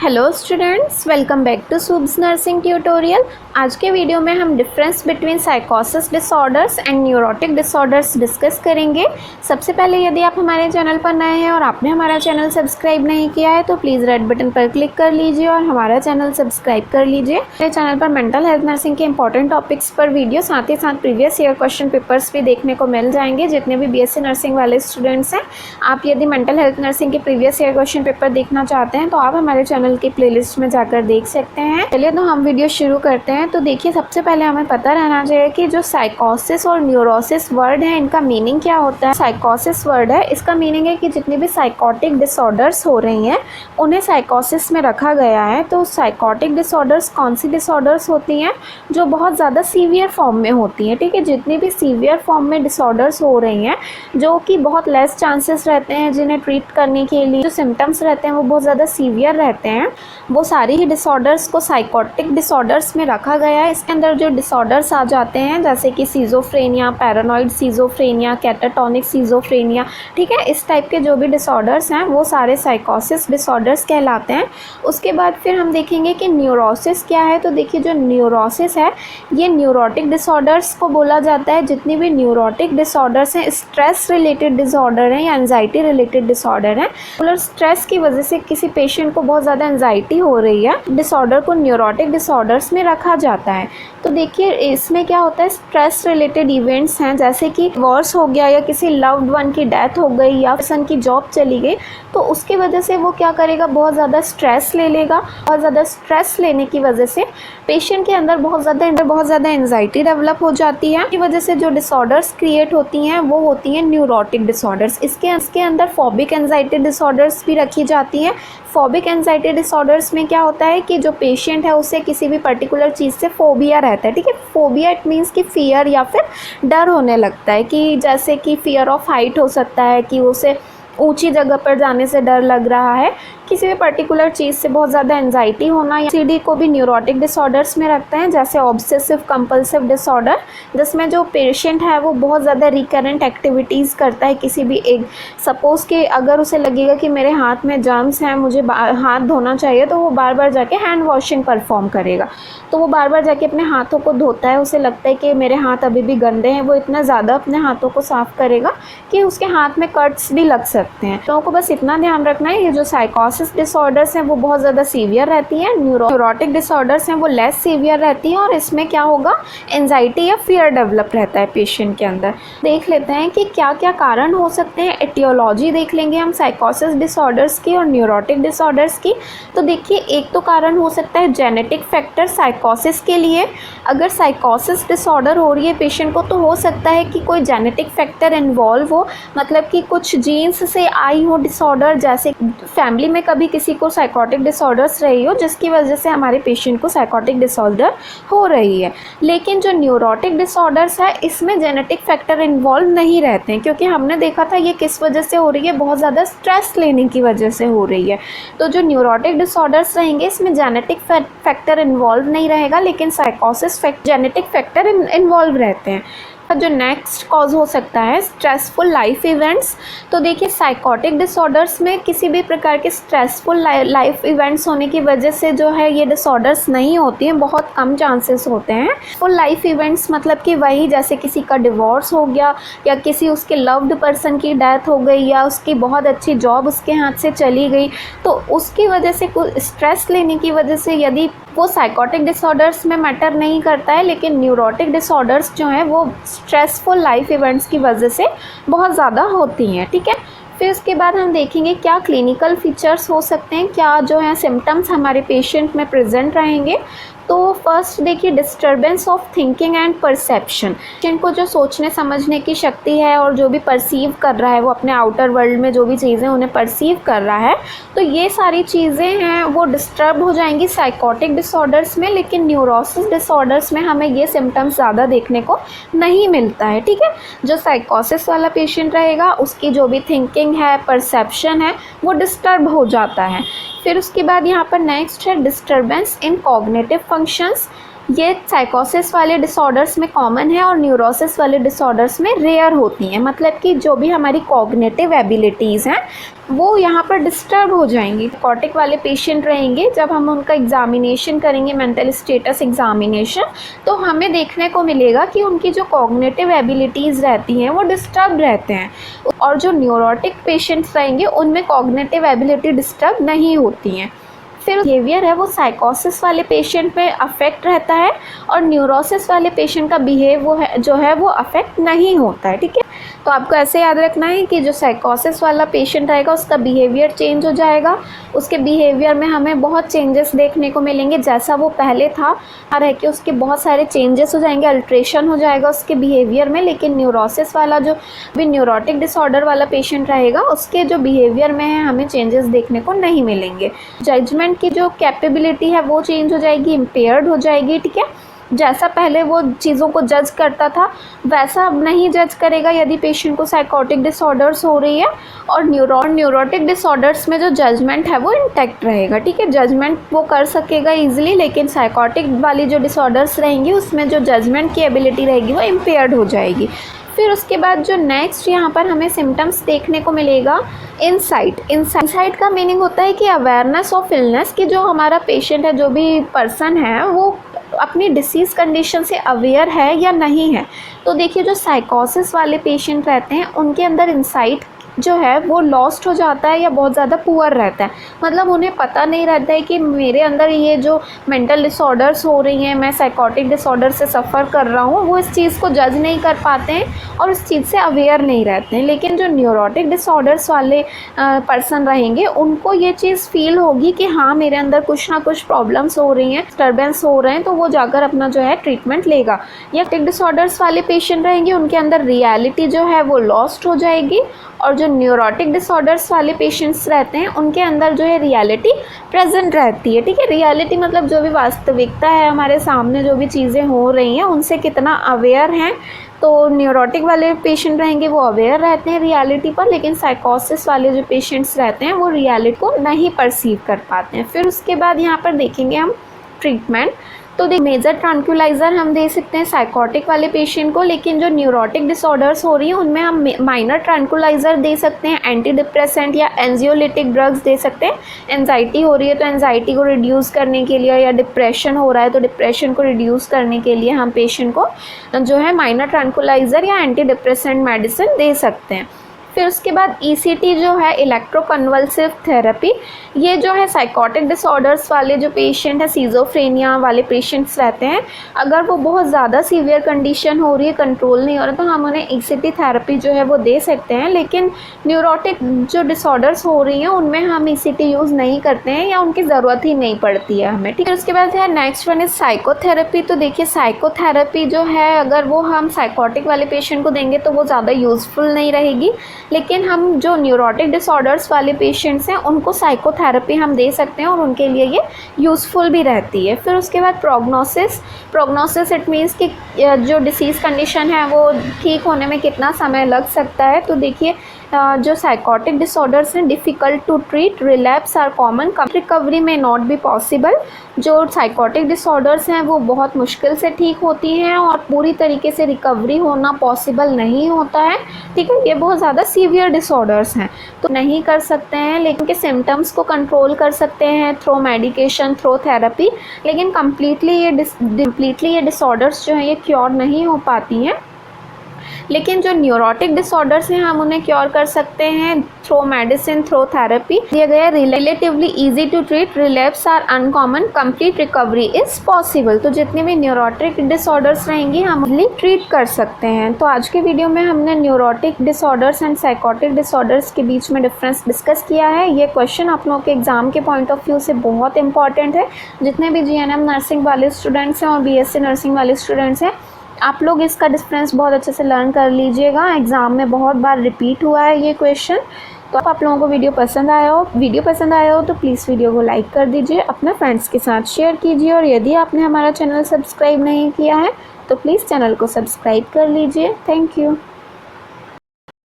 Hello students, welcome back to Subs nursing tutorial. आज के video में हम डिफरेंस बिटवीन साइकोसिस disorders and neurotic disorders discuss करेंगे। सबसे पहले यदि आप हमारे चैनल पर नए हैं और आपने हमारा चैनल सब्सक्राइब नहीं किया है तो प्लीज़ रेड बटन पर क्लिक कर लीजिए और हमारा चैनल सब्सक्राइब कर लीजिए। मेरे चैनल पर मेंटल हेल्थ नर्सिंग के इंपॉर्टेंट टॉपिक्स पर वीडियो साथ ही साथ प्रीवियस ईयर क्वेश्चन पेपर्स भी देखने को मिल जाएंगे। जितने भी BSc नर्सिंग वाले स्टूडेंट्स हैं, आप यदि मेंटल हेल्थ नर्सिंग के प्रीवियस ईयर क्वेश्चन पेपर देखना चाहते हैं तो आप हमारे चैनल की प्लेलिस्ट में जाकर देख सकते हैं। चलिए तो हम वीडियो शुरू करते हैं। तो देखिए, सबसे पहले हमें पता रहना चाहिए कि जो साइकोसिस और न्यूरोसिस वर्ड है, इनका मीनिंग क्या होता है। साइकोसिस वर्ड है, इसका मीनिंग है कि जितनी भी साइकोटिक डिसऑर्डर्स हो रही हैं उन्हें साइकोसिस में रखा गया है। तो साइकोटिक डिसऑर्डर्स कौन सी डिसऑर्डर्स होती हैं? जो बहुत ज़्यादा सीवियर फॉर्म में होती हैं। ठीक है, जितनी भी सीवियर फॉर्म में डिसऑर्डर्स हो रही हैं, जो कि बहुत लेस चांसेस रहते हैं जिन्हें ट्रीट करने के लिए, जो सिम्टम्स रहते हैं वो बहुत ज़्यादा सीवियर रहते हैं, वो सारी ही डिसऑर्डर्स को साइकोटिक डिसऑर्डर्स में रखा गया है। इसके अंदर जो डिसऑर्डर्स आ जाते हैं जैसे कि schizophrenia, paranoid schizophrenia, catatonic schizophrenia, ठीक है, इस टाइप के जो भी डिसऑर्डर्स हैं वो सारे साइकोसिस डिसऑर्डर्स कहलाते हैं। उसके बाद फिर हम देखेंगे कि न्यूरोसिस क्या है। तो देखिए, जो न्यूरोसिस है ये न्यूरोटिक डिसऑर्डर्स को बोला जाता है। जितनी भी न्यूरोटिक डिसऑर्डर्स हैं, स्ट्रेस रिलेटेड डिसऑर्डर हैं या एंजाइटी रिलेटेड डिसऑर्डर हैं, मतलब स्ट्रेस की वजह से किसी पेशेंट को बहुत ज़्यादा एंजाइटी हो रही है, डिसऑर्डर को न्यूरोटिक डिसऑर्डर्स में रखा जाता है। तो देखिए, इसमें क्या होता है, स्ट्रेस रिलेटेड इवेंट्स हैं जैसे कि डिवोर्स हो गया या किसी लव्ड वन की डेथ हो गई या पर्सन की जॉब चली गई, तो उसकी वजह से वो क्या करेगा, बहुत ज़्यादा स्ट्रेस ले लेगा। बहुत ज़्यादा स्ट्रेस लेने की वजह से पेशेंट के अंदर बहुत ज़्यादा एंजाइटी डेवलप हो जाती है। इसकी वजह से जो डिसऑर्डर्स क्रिएट होती हैं वो होती हैं न्यूरोटिक डिसऑर्डर्स। इसके अंदर फोबिक एंजाइटी डिसऑर्डर्स भी रखी जाती हैं। फोबिक एंजाइटी डिसऑर्डर्स में क्या होता है कि जो पेशेंट है उसे किसी भी पर्टिकुलर चीज़ से फोबिया रहता है। ठीक है, फोबिया इट मीन्स कि फियर या फिर डर होने लगता है, कि जैसे कि फियर ऑफ हाइट हो सकता है, कि उसे ऊंची जगह पर जाने से डर लग रहा है, किसी भी पर्टिकुलर चीज़ से बहुत ज़्यादा एंजाइटी होना। या CD को भी न्यूरोटिक डिसऑर्डर्स में रखते हैं, जैसे ऑब्सेसिव कंपल्सिव डिसऑर्डर, जिसमें जो पेशेंट है वो बहुत ज़्यादा रिकरेंट एक्टिविटीज़ करता है। किसी भी एक, सपोज़ कि अगर उसे लगेगा कि मेरे हाथ में जर्म्स हैं, मुझे हाथ धोना चाहिए, तो वो बार बार जाके हैंड वॉशिंग परफॉर्म करेगा। तो वो बार बार जाके अपने हाथों को धोता है। उसे लगता है कि मेरे हाथ अभी भी गंदे हैं, वो इतना ज़्यादा अपने हाथों को साफ़ करेगा कि उसके हाथ में कट्स भी लग सकते हैं। तो आपको बस इतना ध्यान रखना है, ये जो साइकोसिस डिसऑर्डर्स हैं वो बहुत ज़्यादा सीवियर रहती हैं, न्यूरोटिक डिसऑर्डर्स हैं वो लेस सीवियर रहती हैं, और इसमें क्या होगा, एंजाइटी या फियर डेवलप रहता है पेशेंट के अंदर। देख लेते हैं कि क्या क्या कारण हो सकते हैं। एटियोलॉजी देख लेंगे हम साइकोसिस डिसऑर्डर्स की और न्यूरोटिक डिसऑर्डर्स की। तो देखिए, एक तो कारण हो सकता है जेनेटिक फैक्टर साइकोसिस के लिए। अगर साइकोसिस डिसऑर्डर हो रही है पेशेंट को, तो हो सकता है कि कोई जेनेटिक फैक्टर इन्वॉल्व हो, मतलब कि कुछ जीन्स से आई हो डिसऑर्डर, जैसे फैमिली में कभी किसी को साइकोटिक डिसऑर्डर्स रही हो जिसकी वजह से हमारे पेशेंट को साइकोटिक डिसऑर्डर हो रही है। लेकिन जो न्यूरोटिक डिसऑर्डर्स है इसमें जेनेटिक फैक्टर इन्वॉल्व नहीं रहते हैं, क्योंकि हमने देखा था ये किस वजह से हो रही है, बहुत ज़्यादा स्ट्रेस लेने की वजह से हो रही है। तो जो न्यूरोटिक डिसऑर्डर्स रहेंगे इसमें जेनेटिक फैक्टर इन्वॉल्व नहीं रहेगा, लेकिन साइकोसिस जेनेटिक फैक्टर इन्वॉल्व रहते हैं। जो नेक्स्ट कॉज हो सकता है स्ट्रेसफुल लाइफ इवेंट्स। तो देखिए, साइकोटिक डिसऑर्डर्स में किसी भी प्रकार के स्ट्रेसफुल लाइफ इवेंट्स होने की वजह से जो है ये डिसऑर्डर्स नहीं होती हैं, बहुत कम चांसेस होते हैं। फुल लाइफ इवेंट्स मतलब कि वही, जैसे किसी का डिवोर्स हो गया या किसी उसके लव्ड पर्सन की डेथ हो गई या उसकी बहुत अच्छी जॉब उसके हाथ से चली गई, तो उसकी वजह से कुछ स्ट्रेस लेने की वजह से यदि वो साइकोटिक डिसऑर्डर्स में मैटर नहीं करता है, लेकिन न्यूरोटिक डिसऑर्डर्स जो हैं वो स्ट्रेसफुल लाइफ इवेंट्स की वजह से बहुत ज़्यादा होती हैं। ठीक है, फिर उसके बाद हम देखेंगे क्या क्लिनिकल फीचर्स हो सकते हैं, क्या जो है सिम्टम्स हमारे पेशेंट में प्रेजेंट रहेंगे। तो फर्स्ट देखिए, disturbance of thinking and perception. Patient को जो सोचने समझने की शक्ति है और जो भी परसीव कर रहा है, वो अपने आउटर वर्ल्ड में जो भी चीज़ें उन्हें परसीव कर रहा है, तो ये सारी चीज़ें हैं वो डिस्टर्ब हो जाएंगी साइकोटिक डिसऑर्डर्स में। लेकिन न्यूरोसिस डिसऑर्डर्स में हमें ये सिम्टम्स ज़्यादा देखने को नहीं मिलता है। ठीक है, जो साइकोसिस वाला पेशेंट रहेगा उसकी जो भी थिंकिंग है, परसेप्शन है, वो डिस्टर्ब हो जाता है। फिर उसके बाद यहाँ पर नेक्स्ट है डिस्टर्बेंस इन कॉग्निटिव फंक्शंस। ये साइकोसिस वाले डिसऑर्डर्स में कॉमन है और न्यूरोसिस वाले डिसऑर्डर्स में रेयर होती हैं। मतलब कि जो भी हमारी कॉग्निटिव एबिलिटीज़ हैं वो यहाँ पर डिस्टर्ब हो जाएंगी। साइकोटिक वाले पेशेंट रहेंगे, जब हम उनका एग्जामिनेशन करेंगे, मेंटल स्टेटस एग्जामिनेशन, तो हमें देखने को मिलेगा कि उनकी जो कॉग्निटिव एबिलिटीज़ रहती हैं वो डिस्टर्ब रहते हैं। और जो न्यूरोटिक पेशेंट्स रहेंगे उनमें कॉग्निटिव एबिलिटी डिस्टर्ब नहीं होती हैं। फिर बिहेवियर है वो साइकोसिस वाले पेशेंट पे अफेक्ट रहता है और न्यूरोसिस वाले पेशेंट का जो है वो अफेक्ट नहीं होता है। ठीक है, तो आपको ऐसे याद रखना है कि जो साइकोसिस वाला पेशेंट रहेगा उसका बिहेवियर चेंज हो जाएगा, उसके बिहेवियर में हमें बहुत चेंजेस देखने को मिलेंगे। जैसा वो पहले था रह के उसके बहुत सारे चेंजेस हो जाएंगे, अल्ट्रेशन हो जाएगा उसके बिहेवियर में। लेकिन न्यूरोसिस वाला जो भी न्यूरोटिक डिसऑर्डर वाला पेशेंट रहेगा उसके जो बिहेवियर में है हमें चेंजेस देखने को नहीं मिलेंगे। जजमेंट की जो कैपेबिलिटी है वो चेंज हो जाएगी, इम्पेयर्ड हो जाएगी। ठीक है, जैसा पहले वो चीज़ों को जज करता था वैसा अब नहीं जज करेगा यदि पेशेंट को साइकोटिक डिसऑर्डर्स हो रही है। और न्यूरोटिक डिसऑर्डर्स में जो जजमेंट है वो इंटैक्ट रहेगा। ठीक है, जजमेंट वो कर सकेगा ईजिली, लेकिन साइकोटिक वाली जो डिसऑर्डर्स रहेंगी उसमें जो जजमेंट की एबिलिटी रहेगी वो इम्पेयर्ड हो जाएगी। फिर उसके बाद जो नेक्स्ट यहाँ पर हमें सिम्टम्स देखने को मिलेगा इंसाइट का मीनिंग होता है कि अवेयरनेस ऑफ इलनेस, कि जो हमारा पेशेंट है, जो भी पर्सन है, वो अपनी डिसीज़ कंडीशन से अवेयर है या नहीं है। तो देखिए जो साइकोसिस वाले पेशेंट रहते हैं उनके अंदर इंसाइट जो है वो लॉस्ट हो जाता है या बहुत ज़्यादा पुअर रहता है। मतलब उन्हें पता नहीं रहता है कि मेरे अंदर ये जो मेंटल डिसऑर्डर्स हो रही हैं, मैं साइकोटिक डिसऑर्डर से सफ़र कर रहा हूँ, वो इस चीज़ को जज नहीं कर पाते हैं और इस चीज़ से अवेयर नहीं रहते हैं। लेकिन जो न्यूरोटिक डिसऑर्डर्स वाले पर्सन रहेंगे उनको ये चीज़ फील होगी कि हाँ मेरे अंदर कुछ ना कुछ प्रॉब्लम्स हो रही हैं, डिस्टर्बेंस हो रहे हैं, तो वो जाकर अपना जो है ट्रीटमेंट लेगा। या डिसऑर्डर्स वाले पेशेंट रहेंगे उनके अंदर रियलिटी जो है वो लॉस्ट हो जाएगी। और जो न्यूरोटिक डिसऑर्डर्स वाले पेशेंट्स रहते हैं उनके अंदर जो है रियलिटी प्रेजेंट रहती है। ठीक है, रियलिटी मतलब जो भी वास्तविकता है, हमारे सामने जो भी चीज़ें हो रही हैं उनसे कितना अवेयर हैं। तो न्यूरोटिक वाले पेशेंट रहेंगे वो अवेयर रहते हैं रियलिटी पर, लेकिन साइकोसिस वाले जो पेशेंट्स रहते हैं वो रियलिटी को नहीं परसीव कर पाते हैं। फिर उसके बाद यहाँ पर देखेंगे हम ट्रीटमेंट। तो मेजर ट्रैंक्विलाइज़र हम दे सकते हैं साइकोटिक वाले पेशेंट को, लेकिन जो न्यूरोटिक डिसऑर्डर्स हो रही हैं उनमें हम माइनर ट्रैंक्विलाइज़र दे सकते हैं, एंटी डिप्रेसेंट या एंजियोलिटिक ड्रग्स दे सकते हैं। एंजाइटी हो रही है तो एंजाइटी को रिड्यूस करने के लिए, या डिप्रेशन हो रहा है तो डिप्रेशन को रिड्यूस करने के लिए हम पेशेंट को जो है माइनर ट्रैंक्विलाइज़र या एंटी डिप्रेसेंट मेडिसिन दे सकते हैं। फिर उसके बाद ECT जो है, इलेक्ट्रोकन्वल्सिव थेरेपी, ये जो है साइकोटिक डिसऑर्डर्स वाले जो पेशेंट है, सिजोफ्रेनिया वाले पेशेंट्स रहते हैं, अगर वो बहुत ज़्यादा सीवियर कंडीशन हो रही है, कंट्रोल नहीं हो रहा, तो हम उन्हें ECT थेरेपी जो है वो दे सकते हैं। लेकिन न्यूरोटिक जो डिसऑर्डर्स हो रही हैं उनमें हम ECT यूज़ नहीं करते हैं या उनकी ज़रूरत ही नहीं पड़ती है हमें। ठीक है, उसके बाद है नेक्स्ट वन इज साइकोथेरेपी। तो देखिए साइकोथेरेपी जो है अगर वो हम साइकोटिक वाले पेशेंट को देंगे तो वो ज़्यादा यूज़फुल नहीं रहेगी, लेकिन हम जो न्यूरोटिक डिसऑर्डर्स वाले पेशेंट्स हैं उनको साइकोथेरेपी हम दे सकते हैं और उनके लिए ये यूज़फुल भी रहती है। फिर उसके बाद प्रोग्नोसिस इट मीन्स कि जो डिसीज़ कंडीशन है वो ठीक होने में कितना समय लग सकता है। तो देखिए जो साइकोटिक डिसऑर्डर्स हैं, difficult to treat, relapse are common, recovery में नॉट बी पॉसिबल। जो साइकोटिक डिसऑर्डर्स हैं वो बहुत मुश्किल से ठीक होती हैं और पूरी तरीके से रिकवरी होना पॉसिबल नहीं होता है। ठीक है, ये बहुत ज़्यादा सीवियर डिसऑर्डर्स हैं तो नहीं कर सकते हैं, लेकिन के सिम्टम्स को कंट्रोल कर सकते हैं थ्रू मेडिकेशन, थ्रू थेरेपी, लेकिन कम्प्लीटली ये डिसऑर्डर्स जो हैं ये क्योर नहीं हो पाती हैं। लेकिन जो न्यूरोटिक डिसऑर्डर्स हैं हम उन्हें क्योर कर सकते हैं थ्रू मेडिसिन, थ्रू थेरेपी। दिया गया relatively easy to treat, relapse are uncommon, complete recovery is possible. तो जितने भी न्यूरोटिक डिसऑर्डर्स रहेंगी हम उन्हें ट्रीट कर सकते हैं। तो आज के वीडियो में हमने neurotic disorders and psychotic disorders के बीच में डिफरेंस डिस्कस किया है। ये क्वेश्चन आप लोगों के एग्जाम के पॉइंट ऑफ व्यू से बहुत इंपॉर्टेंट है। जितने भी GNM नर्सिंग वाले स्टूडेंट्स हैं और BSc नर्सिंग वाले स्टूडेंट्स हैं, आप लोग इसका डिफरेंस बहुत अच्छे से लर्न कर लीजिएगा। एग्ज़ाम में बहुत बार रिपीट हुआ है ये क्वेश्चन। तो आप लोगों को वीडियो पसंद आया हो तो प्लीज़ वीडियो को लाइक कर दीजिए, अपने फ्रेंड्स के साथ शेयर कीजिए, और यदि आपने हमारा चैनल सब्सक्राइब नहीं किया है तो प्लीज़ चैनल को सब्सक्राइब कर लीजिए। Thank you.